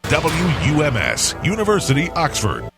WUMS, University, Oxford.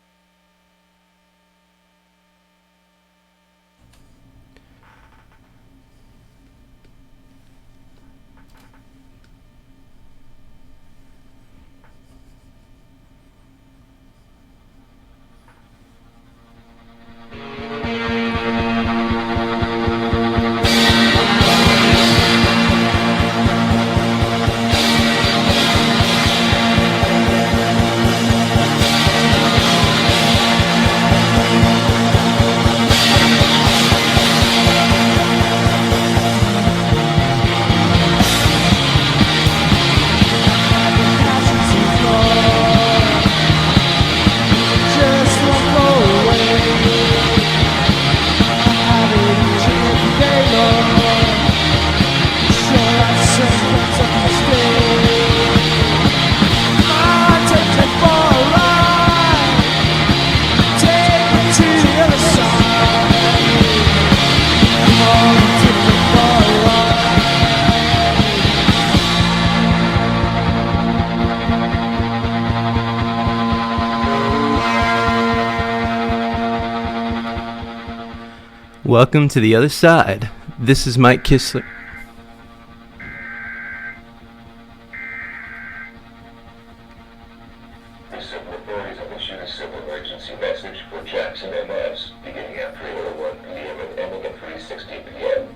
Welcome to the other side. This is Mike Kistler. The civil authorities have issued a civil emergency message for Jackson MS beginning at 3:01 p.m. and ending at 3:60 p.m.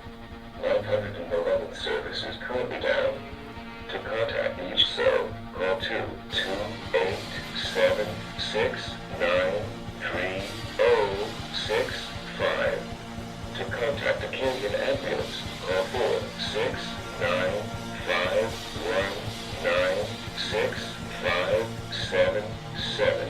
911th service is currently down. To contact each cell, call 22876930065. To contact the Canyon ambulance, call 46951965577.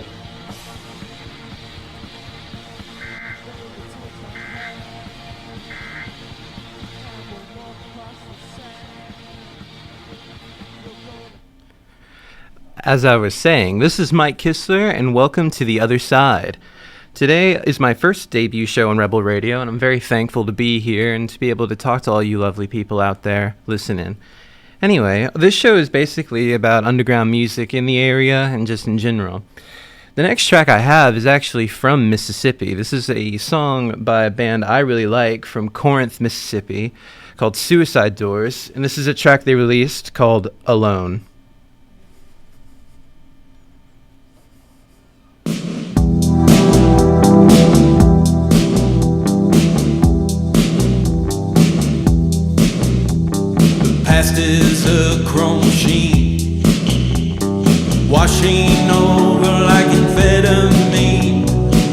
As I was saying, this is Mike Kistler, and welcome to the other side. Today is my first debut show on Rebel Radio, and I'm very thankful to be here and to be able to talk to all you lovely people out there listening. Anyway, this show is basically about underground music in the area and just in general. The next track I have is actually from Mississippi. This is a song by a band I really like from Corinth, Mississippi, called Suicide Doors, and this is a track they released called Alone. Past is a chrome sheen, washing over like amphetamine,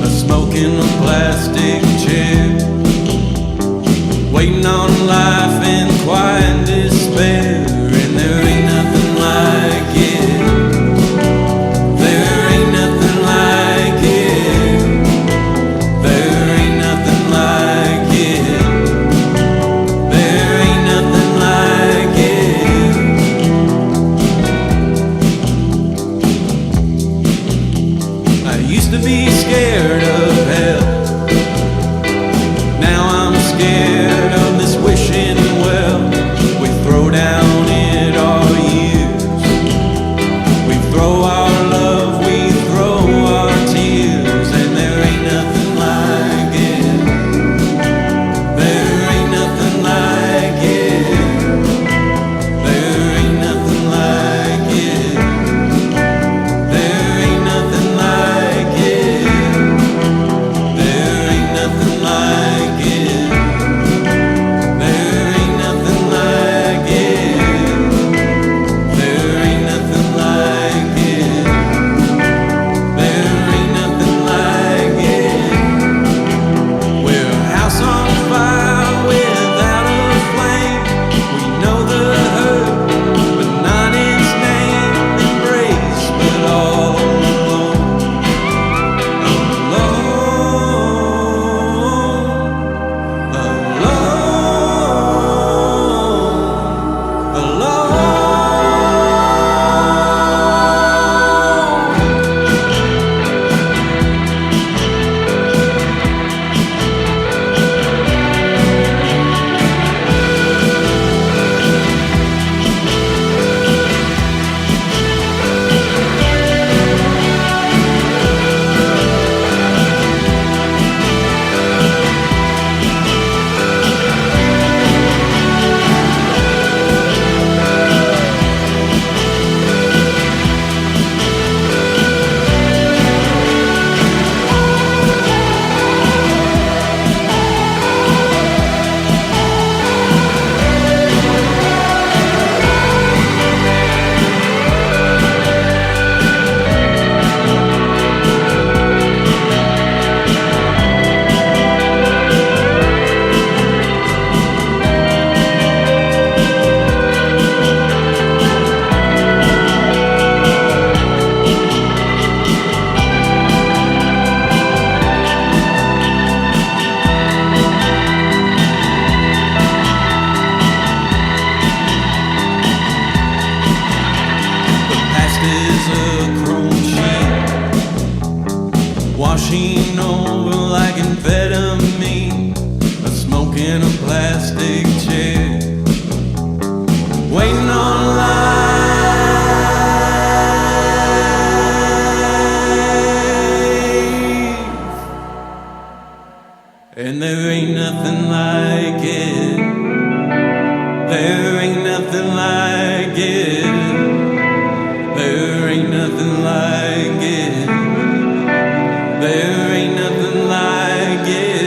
a smoking a plastic chair, waiting on life in quiet despair, and there ain't nothing like it. There ain't nothing like it. There ain't nothing like it. There ain't nothing like it. I used to be scared of hell, And there ain't nothing like it. There ain't nothing like it. There ain't nothing like it. There ain't nothing like it.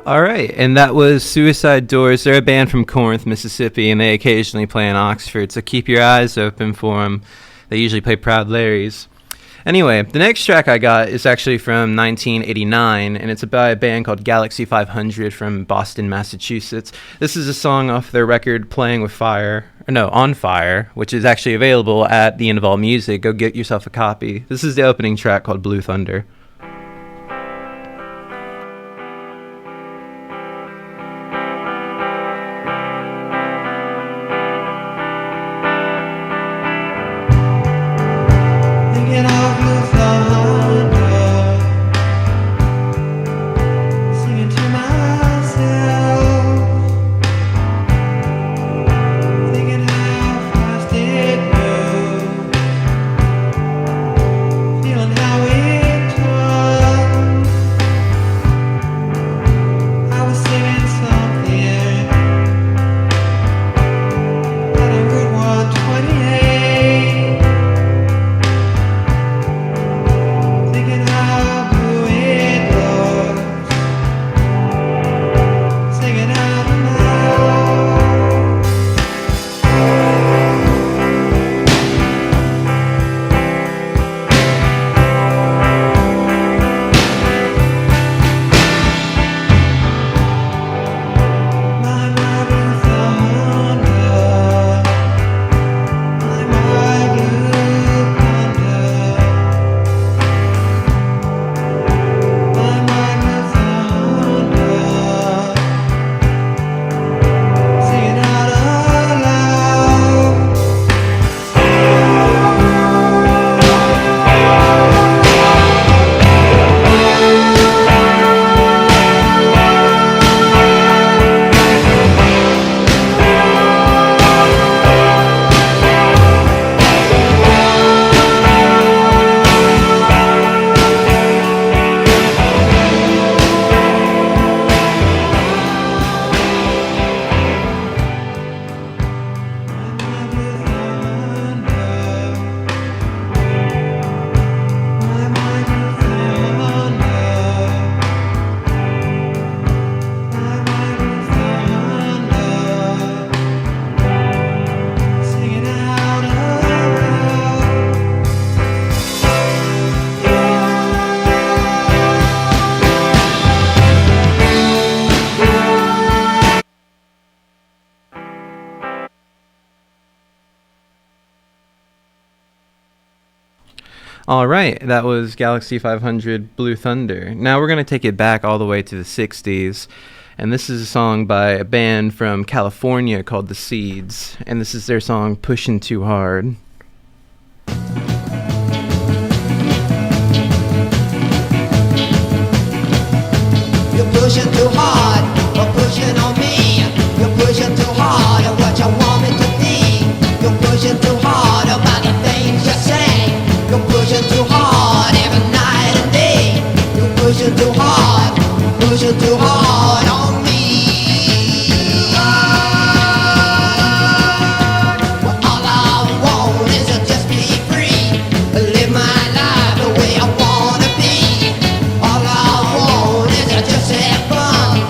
All right, and that was Suicide Doors. They're a band from Corinth, Mississippi, and they occasionally play in Oxford, so keep your eyes open for them. They usually play Proud Larry's. Anyway, the next track I got is actually from 1989, and it's by a band called Galaxie 500 from Boston, Massachusetts. This is a song off their record On Fire, which is actually available at The End of All Music. Go get yourself a copy. This is the opening track called Blue Thunder. All right, that was Galaxie 500 Blue Thunder. Now we're going to take it back all the way to the 60s. And this is a song by a band from California called The Seeds. And this is their song, Pushin' Too Hard. You're pushing too hard, you're pushing on me. You're pushing too hard on what you want me to be. You're pushing too hard about the things you say. You're pushing too hard every night and day. You're pushing too hard on me. Well, all I want is to just be free, live my life the way I wanna be. All I want is to just have fun,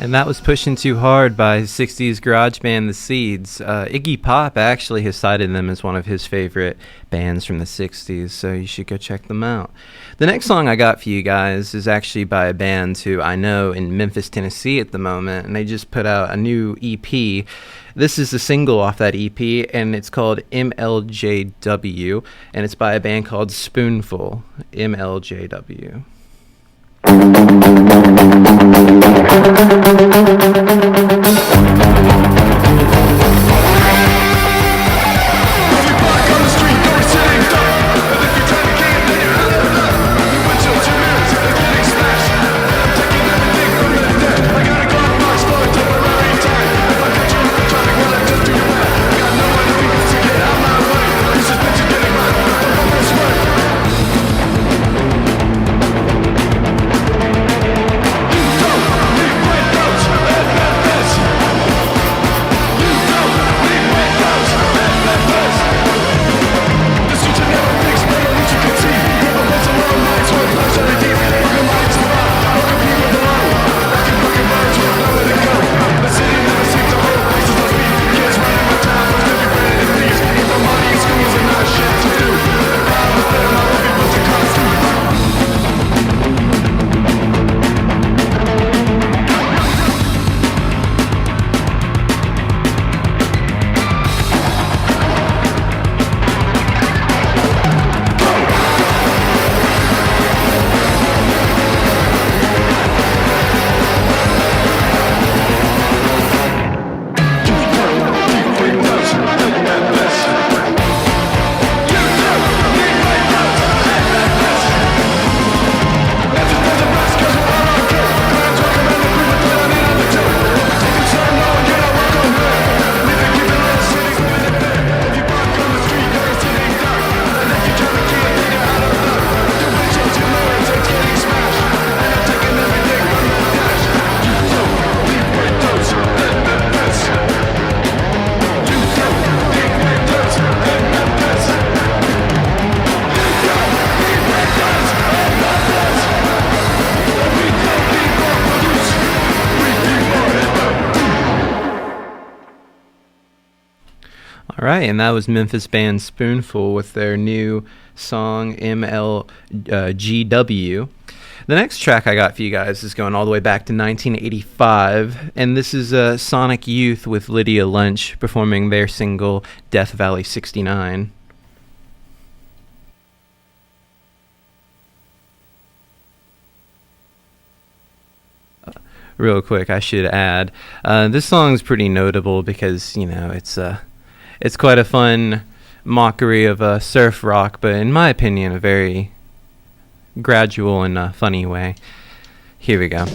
And that was Pushing Too Hard by 60s garage band The Seeds. Iggy Pop actually has cited them as one of his favorite bands from the 60s, so you should go check them out. The next song I got for you guys is actually by a band who I know in Memphis, Tennessee at the moment, and they just put out a new EP. This is a single off that EP, and it's called MLGW, and it's by a band called Spoonful, MLGW. All right, and that was Memphis band Spoonful with their new song MLGW. The next track I got for you guys is going all the way back to 1985, and this is Sonic Youth with Lydia Lunch performing their single Death Valley 69. Real quick, I should add, this song is pretty notable because, you know, it's quite a fun mockery of surf rock, but in my opinion, a very gradual and funny way. Here we go.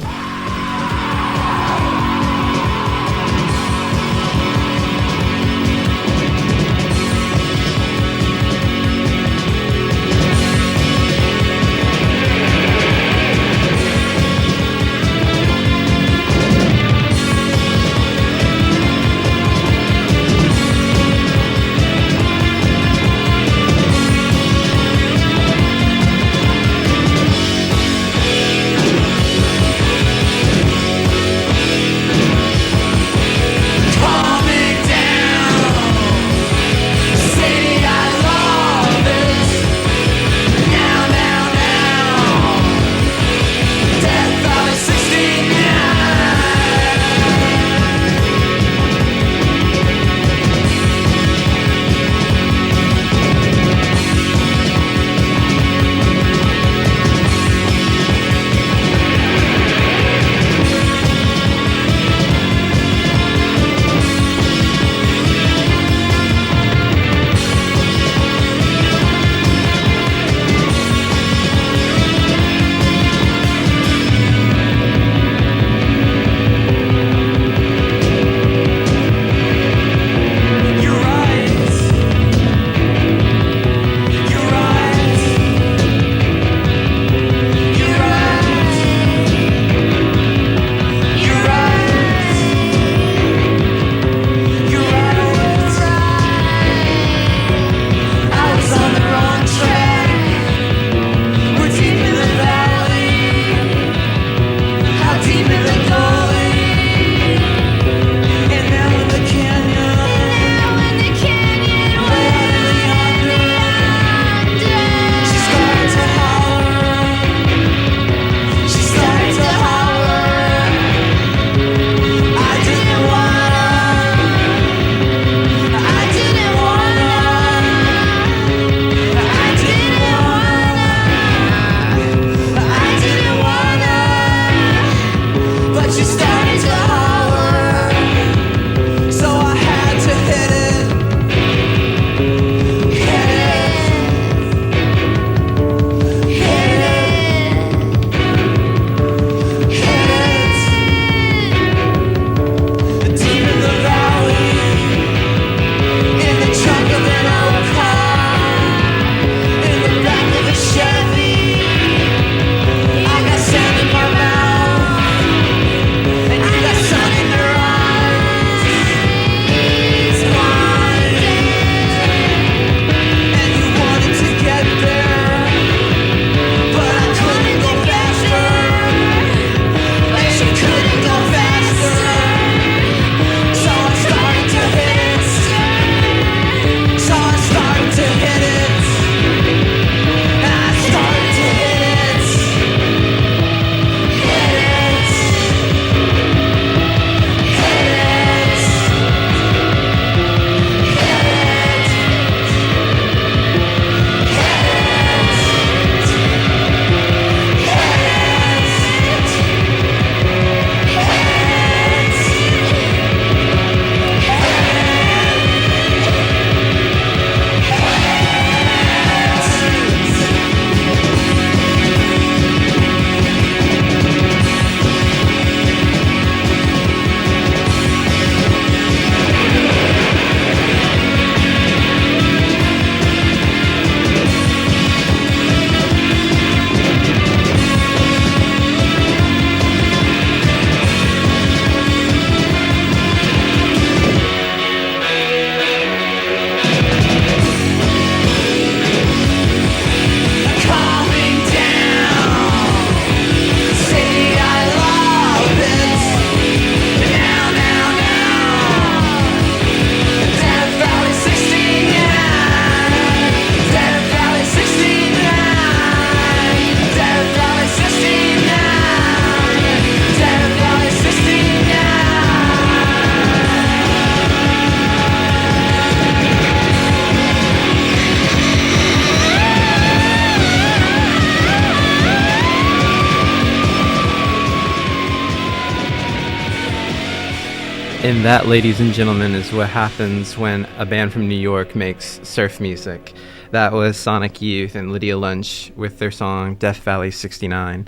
And that, ladies and gentlemen, is what happens when a band from New York makes surf music. That was Sonic Youth and Lydia Lunch with their song Death Valley 69.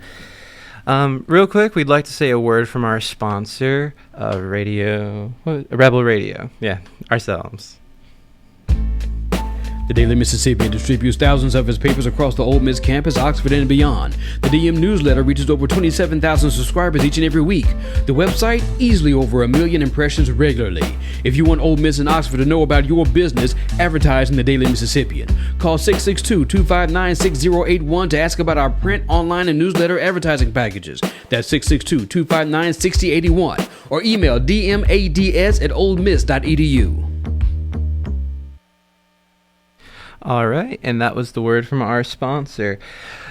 Real quick, we'd like to say a word from our sponsor, Rebel Radio. Yeah, ourselves. The Daily Mississippian distributes thousands of its papers across the Ole Miss campus, Oxford, and beyond. The DM newsletter reaches over 27,000 subscribers each and every week. The website, easily over 1 million impressions regularly. If you want Ole Miss and Oxford to know about your business, advertise in the Daily Mississippian. Call 662-259-6081 to ask about our print, online, and newsletter advertising packages. That's 662-259-6081. Or email dmads@olemiss.edu. All right, and that was the word from our sponsor.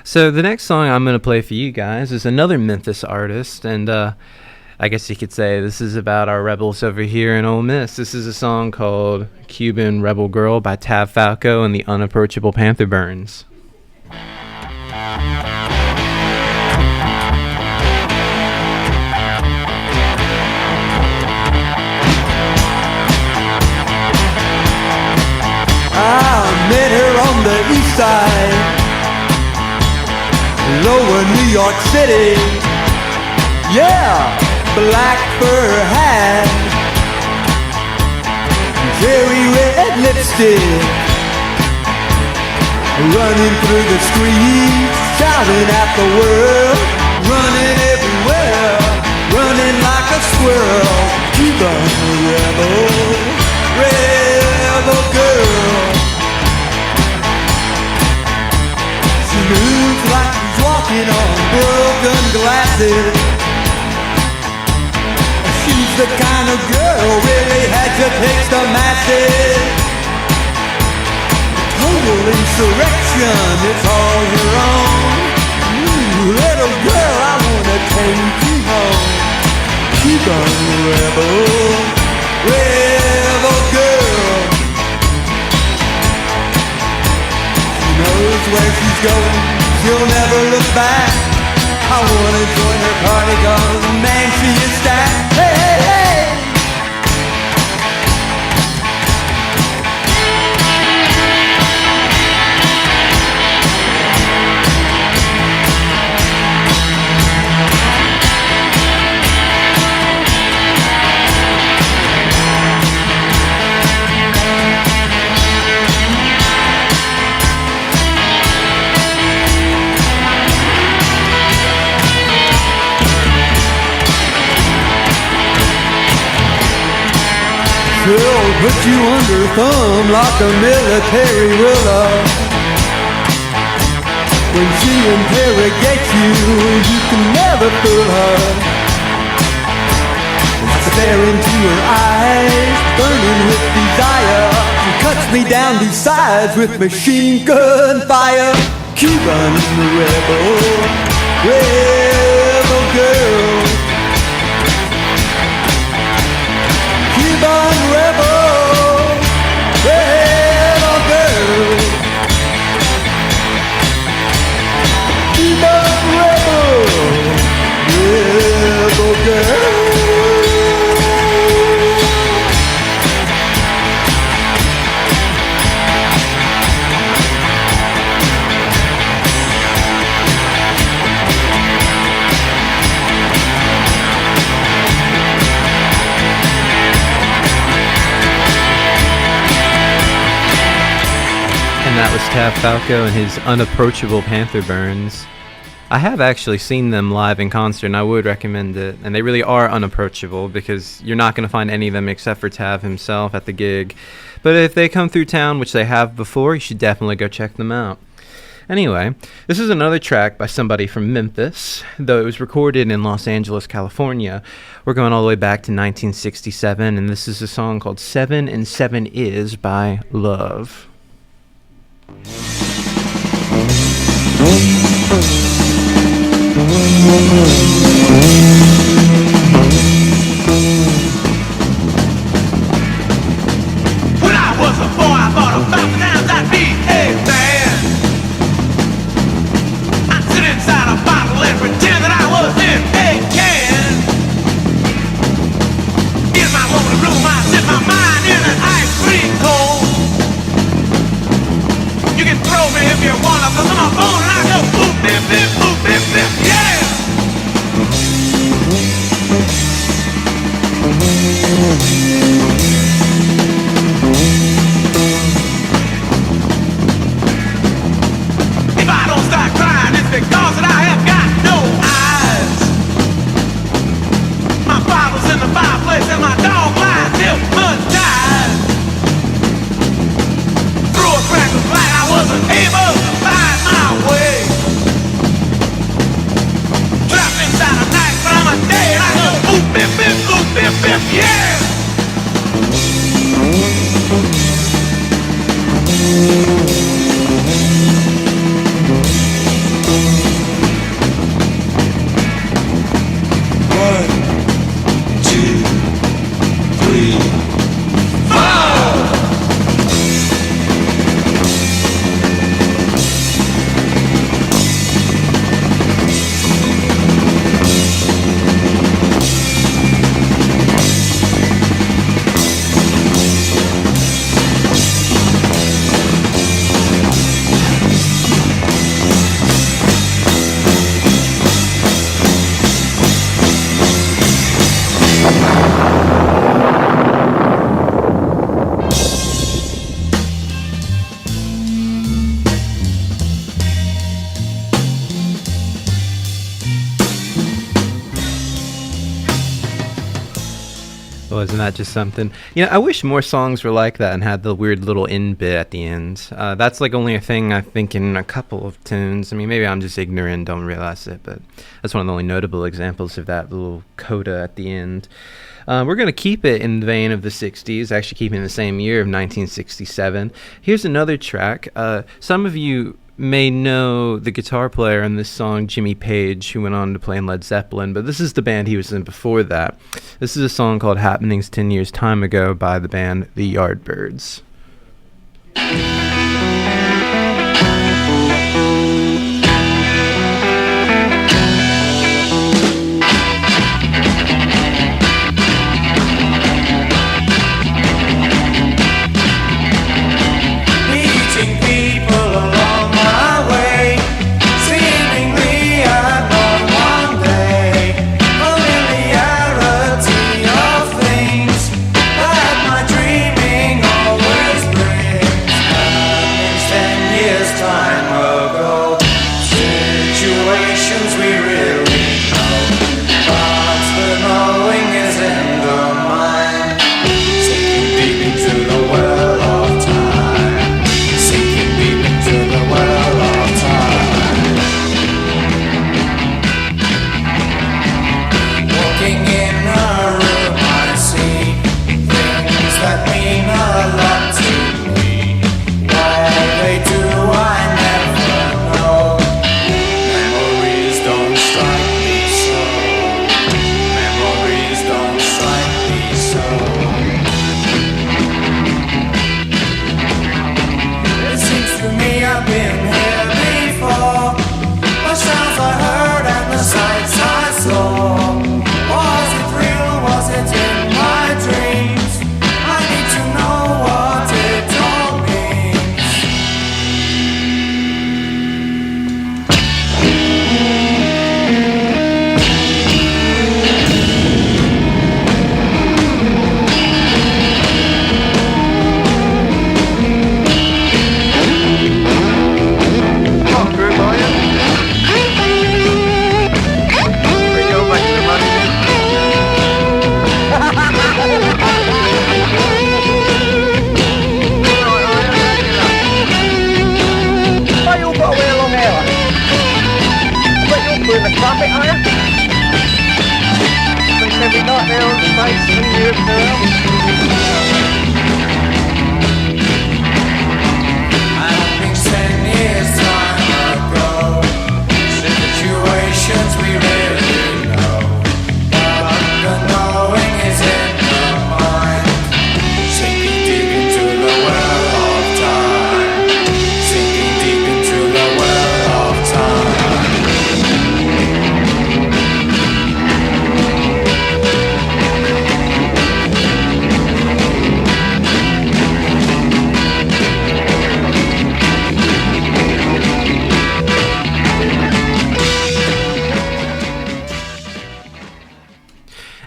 So the next song I'm going to play for you guys is another Memphis artist, and I guess you could say this is about our rebels over here in Ole Miss. This is a song called Cuban Rebel Girl by Tav Falco and the Unapproachable Panther Burns. I met her on the east side, lower New York City. Yeah, black fur hat, cherry red lipstick, running through the streets, shouting at the world, running everywhere, running like a squirrel. Cuban rebel girl. She moves like she's walking on broken glasses. She's the kind of girl really agitates the masses. Total insurrection, it's all your own. Ooh, little girl, I wanna take you home. Cuban rebel girl. Knows where she's going, she'll never look back. I wanna join her party, 'cause man, she is stacked. Hey, hey, hey! She'll put you under thumb like a military ruler. When she interrogates you, you can never fool her. Stare into her eyes, burning with desire. She cuts me down these sides with machine gun fire. Cuban rebel girl. Cuban rebel girl. Cuban rebel girl. And that was Tav Falco and his Unapproachable Panther Burns. I have actually seen them live in concert, and I would recommend it. And they really are unapproachable, because you're not going to find any of them except for Tav himself at the gig. But if they come through town, which they have before, you should definitely go check them out. Anyway, this is another track by somebody from Memphis, though it was recorded in Los Angeles, California. We're going all the way back to 1967, and this is a song called 7 and 7 Is by Love. When I was a boy, I thought 1,000 times I'd be a man. I'd sit inside a bottle and pretend that I was in a can. Here's my If I don't start crying, it's because that I have got no eyes. My father's in the fireplace and my dog lies hypnotized. Through a crack of light, I wasn't able to find my way. Trapped inside a night, but I'm a day and I go boop, bip, bip, boop, bip, bip, yeah. Well, isn't that just something? You know, I wish more songs were like that and had the weird little in bit at the end. That's like only a thing I think in a couple of tunes. I mean, maybe I'm just ignorant, don't realize it, but that's one of the only notable examples of that little coda at the end. We're going to keep it in the vein of the 60s, actually keeping in the same year of 1967. Here's another track. Some of you may know the guitar player in this song, Jimmy Page, who went on to play in Led Zeppelin, but this is the band he was in before that. This is a song called Happenings 10 Years Time Ago by the band The Yardbirds.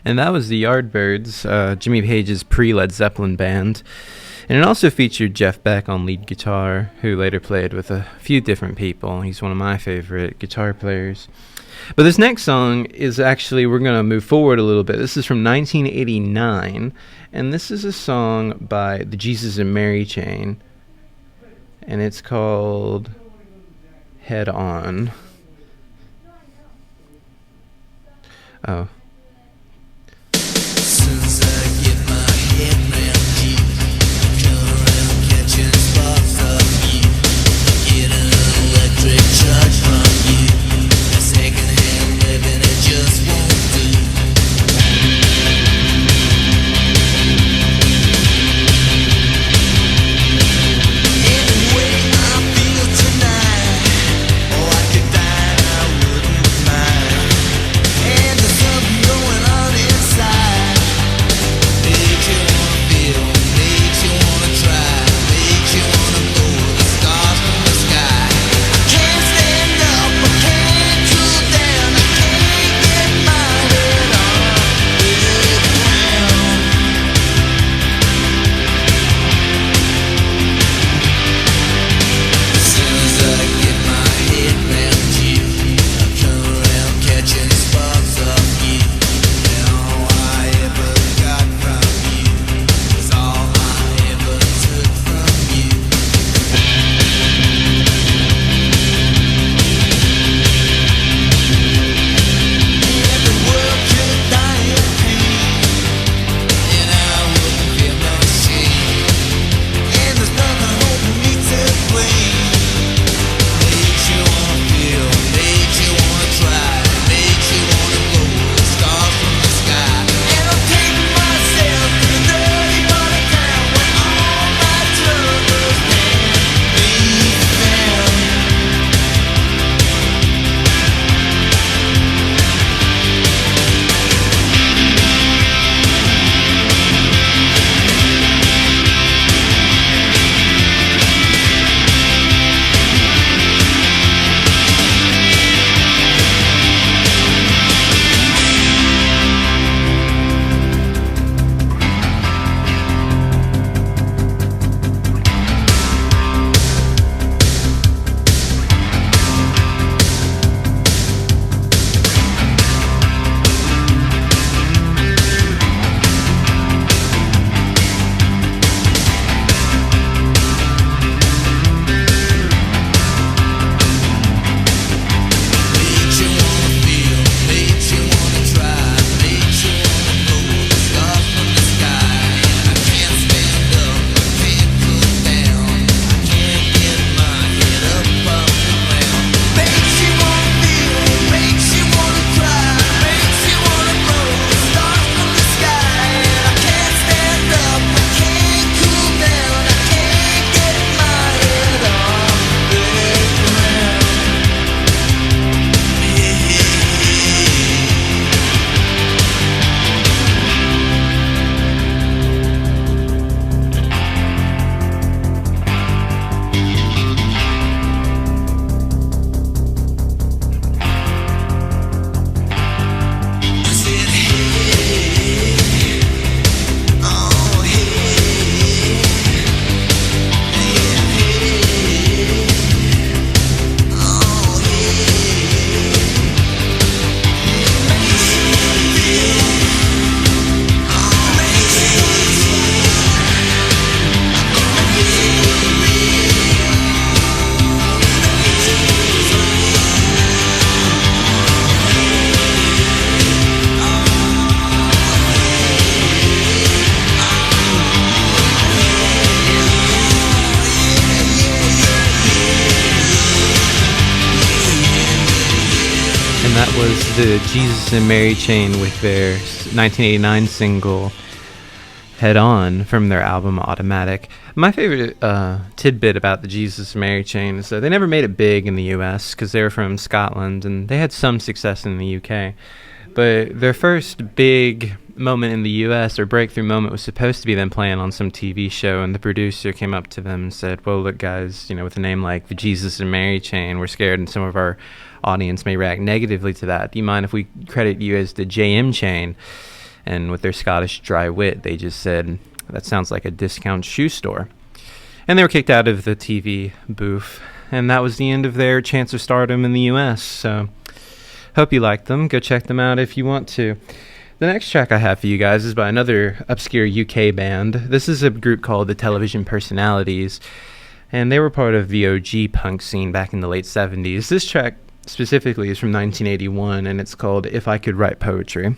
And that was the Yardbirds, Jimmy Page's pre-Led Zeppelin band. And it also featured Jeff Beck on lead guitar, who later played with a few different people. He's one of my favorite guitar players. But this next song is actually, we're going to move forward a little bit. This is from 1989, and this is a song by the Jesus and Mary Chain, and it's called Head On. Oh. Since I get my head round you, I come around catching sparks of you. Get an electric charge from you. A second-hand living, it just won't do. Anyway, I feel tonight. Oh, I could die and I wouldn't mind. And there's something going on inside. Makes you wanna feel, makes you wanna try, makes you wanna blow the stars from the sky. I can't stand up, I can't cool down, I can't get my head on the ground. As soon as I get my head round you, I come around catching sparks of you. And all I ever got from you is all I ever took from you. And the world could die of pain, and I wouldn't feel no shame. And there's nothing holding me to blame. Makes you wanna feel, makes you wanna try, makes you wanna blow the stars from the sky. And I'm taking myself to the dirty part of town where all my troubles can be found. Makes you wanna feel, makes you wanna try, makes you wanna blow the stars from the sky. And I can't stand up, I can't cool down, I can't get my head up off the ground. Makes you wanna feel, makes you wanna try, makes you wanna blow the stars from the sky. And I can't stand up, I can't cool down, I can't get my head off the ground. I said, hey, oh, hey, yeah, hey, oh, hey. Makes you wanna feel, oh, makes you wanna And that was the Jesus and Mary Chain with their 1989 single Head On from their album Automatic. My favorite tidbit about the Jesus and Mary Chain is that they never made it big in the US because they were from Scotland and they had some success in the UK. But their first big moment in the US or breakthrough moment was supposed to be them playing on some TV show, and the producer came up to them and said, well, look guys, with a name like the Jesus and Mary Chain, we're scared and some of our audience may react negatively to that. Do you mind if we credit you as the JM Chain? And with their Scottish dry wit, they just said, that sounds like a discount shoe store. And they were kicked out of the TV booth. And that was the end of their chance of stardom in the US. So, hope you liked them. Go check them out if you want to. The next track I have for you guys is by another obscure UK band. This is a group called the Television Personalities. And they were part of the OG punk scene back in the late 70s. This track specifically is from 1981, and it's called If I Could Write Poetry.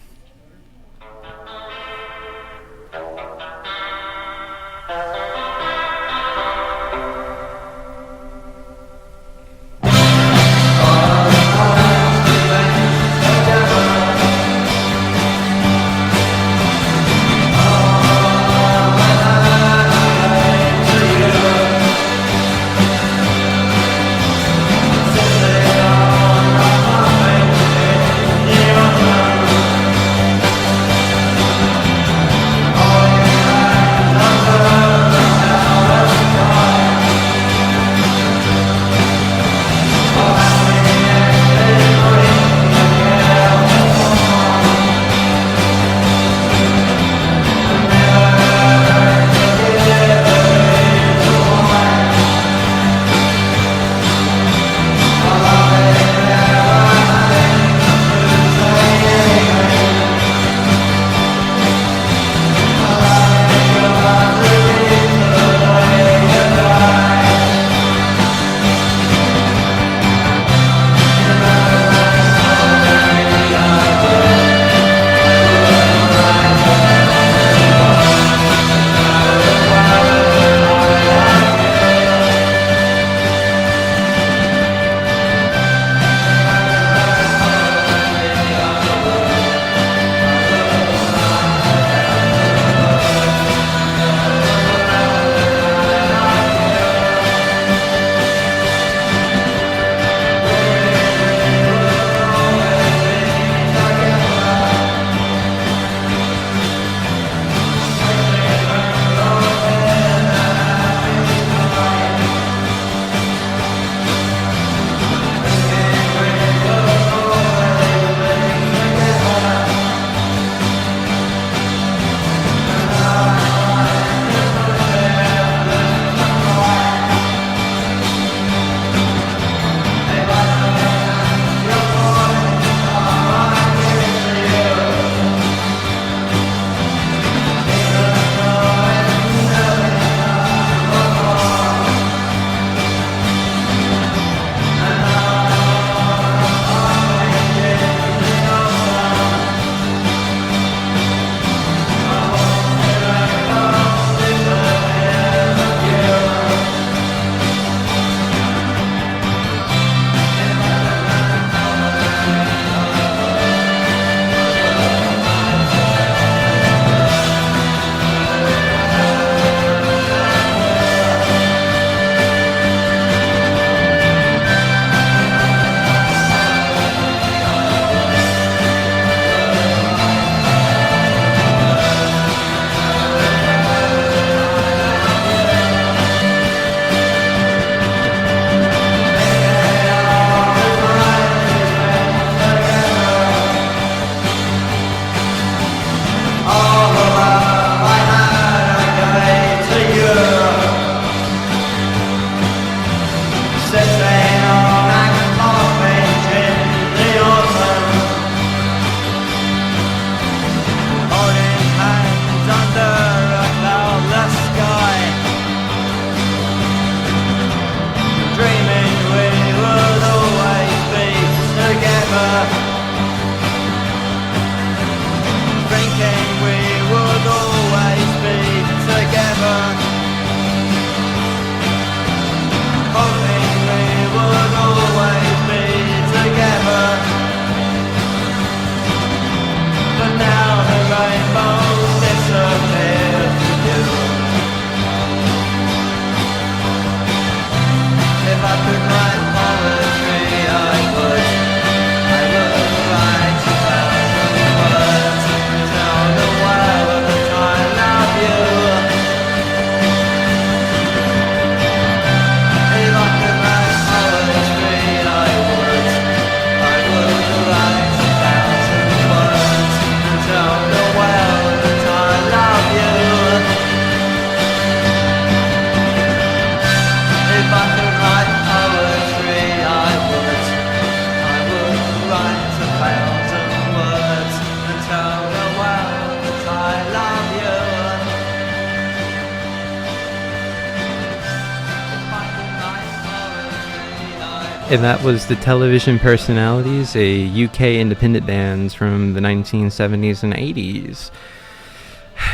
And that was the Television Personalities, a UK independent band from the 1970s and 80s.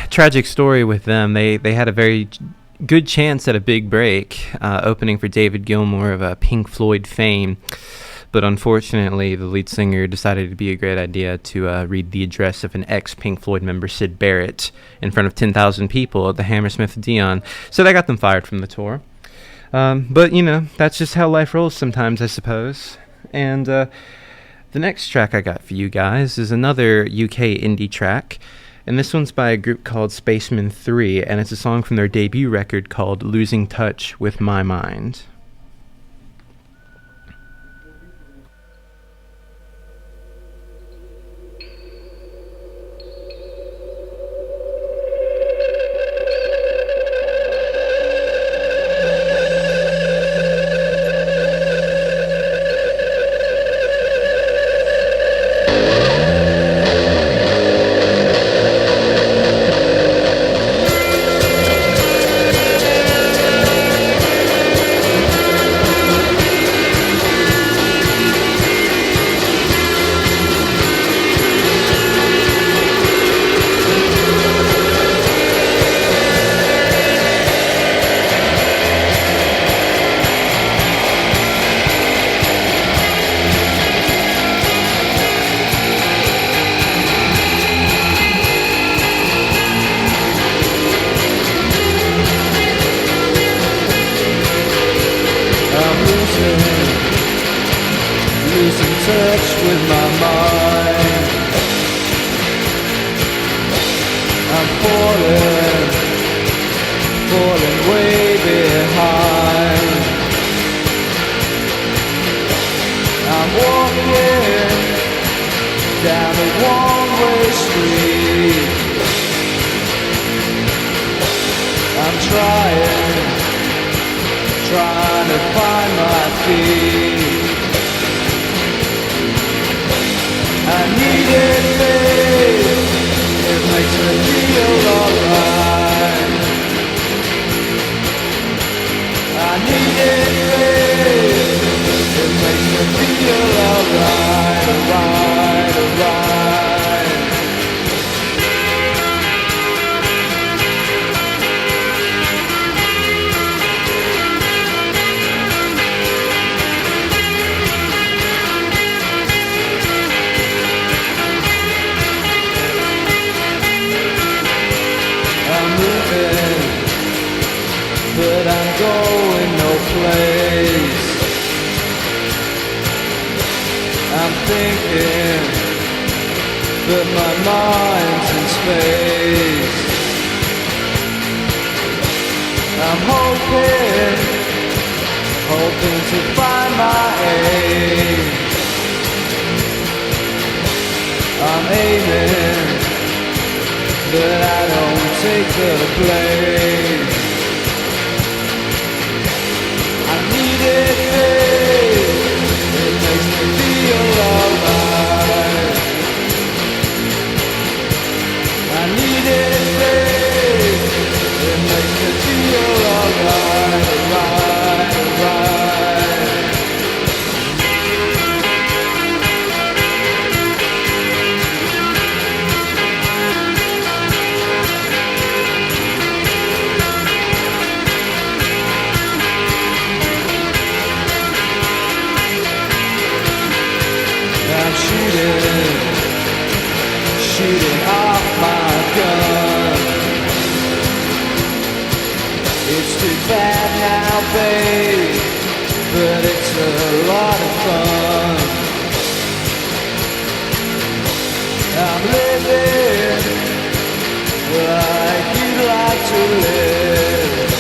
Tragic story with them. They had a very good chance at a big break, opening for David Gilmour of Pink Floyd fame. But unfortunately, the lead singer decided it'd be a great idea to read the address of an ex-Pink Floyd member, Syd Barrett, in front of 10,000 people at the Hammersmith Odeon. So that got them fired from the tour. But, you know, that's just how life rolls sometimes, I suppose. And the next track I got for you guys is another UK indie track. And this one's by a group called Spacemen 3, and it's a song from their debut record called Losing Touch with My Mind. Trying to find my feet. I needed faith, it makes me feel alright. I needed faith, it makes me feel alright, alright, alright. But I'm going no place. I'm thinking, but my mind's in space. I'm hoping to find my aim. I'm aiming, but I don't take the blame. I needed faith, it makes me feel alright. I needed faith, it makes me feel alright, alright, alright. Shooting off my gun. It's too bad now, babe, but it's a lot of fun. I'm living like you'd like to live,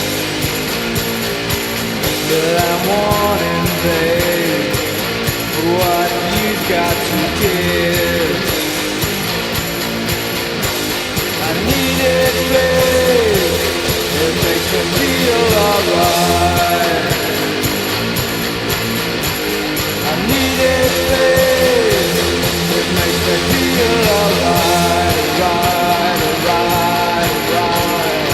but I'm wanting, babe, what you've got to give. I needed faith, it makes me feel alright. I needed faith, it makes me feel alright, right, right, right.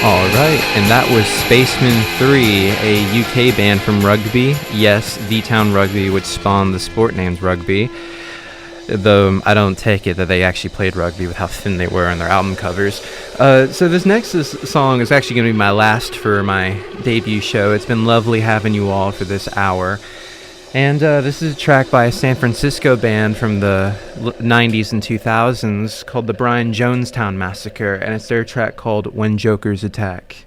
Alright, and that was Spacemen 3, a UK band from Rugby. Yes, the town Rugby, which spawned the sport named Rugby. Though I don't take it that they actually played rugby with how thin they were on their album covers. So this next song is actually going to be my last for my debut show. It's been lovely having you all for this hour. And this is a track by a San Francisco band from the 90s and 2000s called the Jonestown Massacre, and it's their track called When Jokers Attack.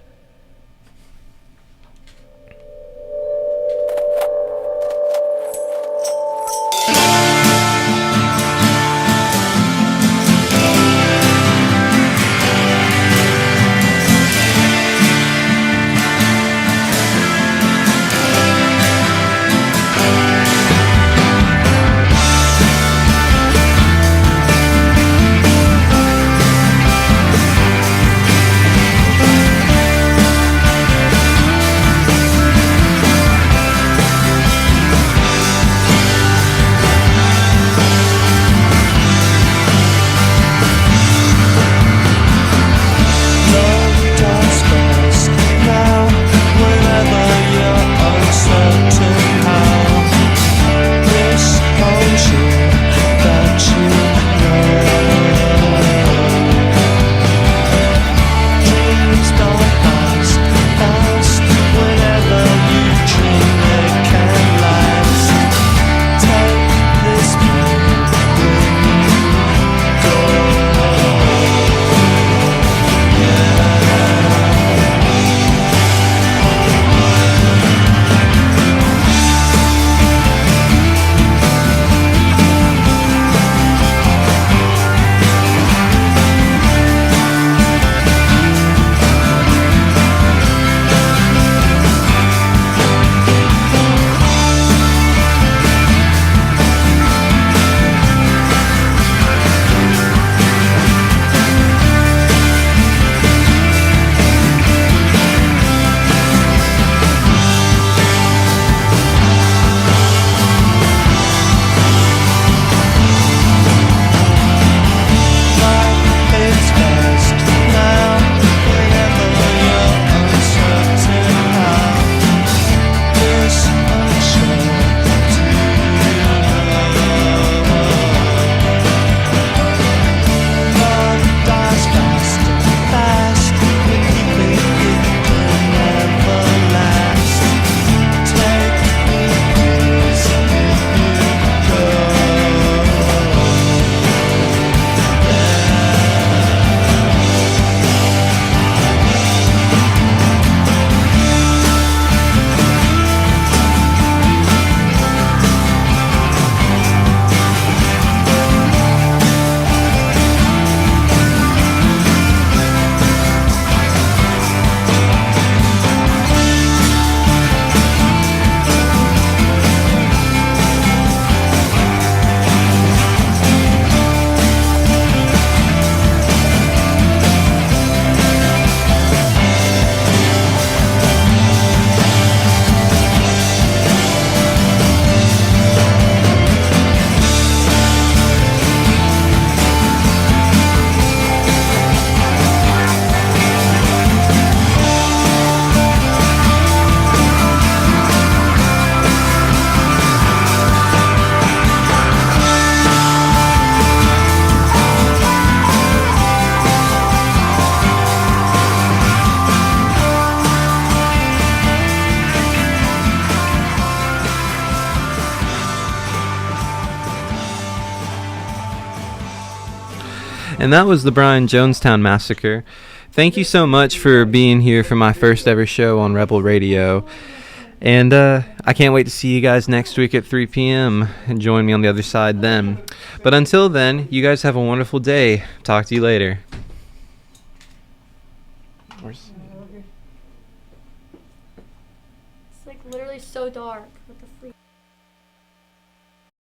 And that was the Jonestown Massacre. Thank you so much for being here for my first ever show on Rebel Radio. And I can't wait to see you guys next week at 3 p.m. and join me on the other side then. But until then, you guys have a wonderful day. Talk to you later. It's like literally so dark. What the freak?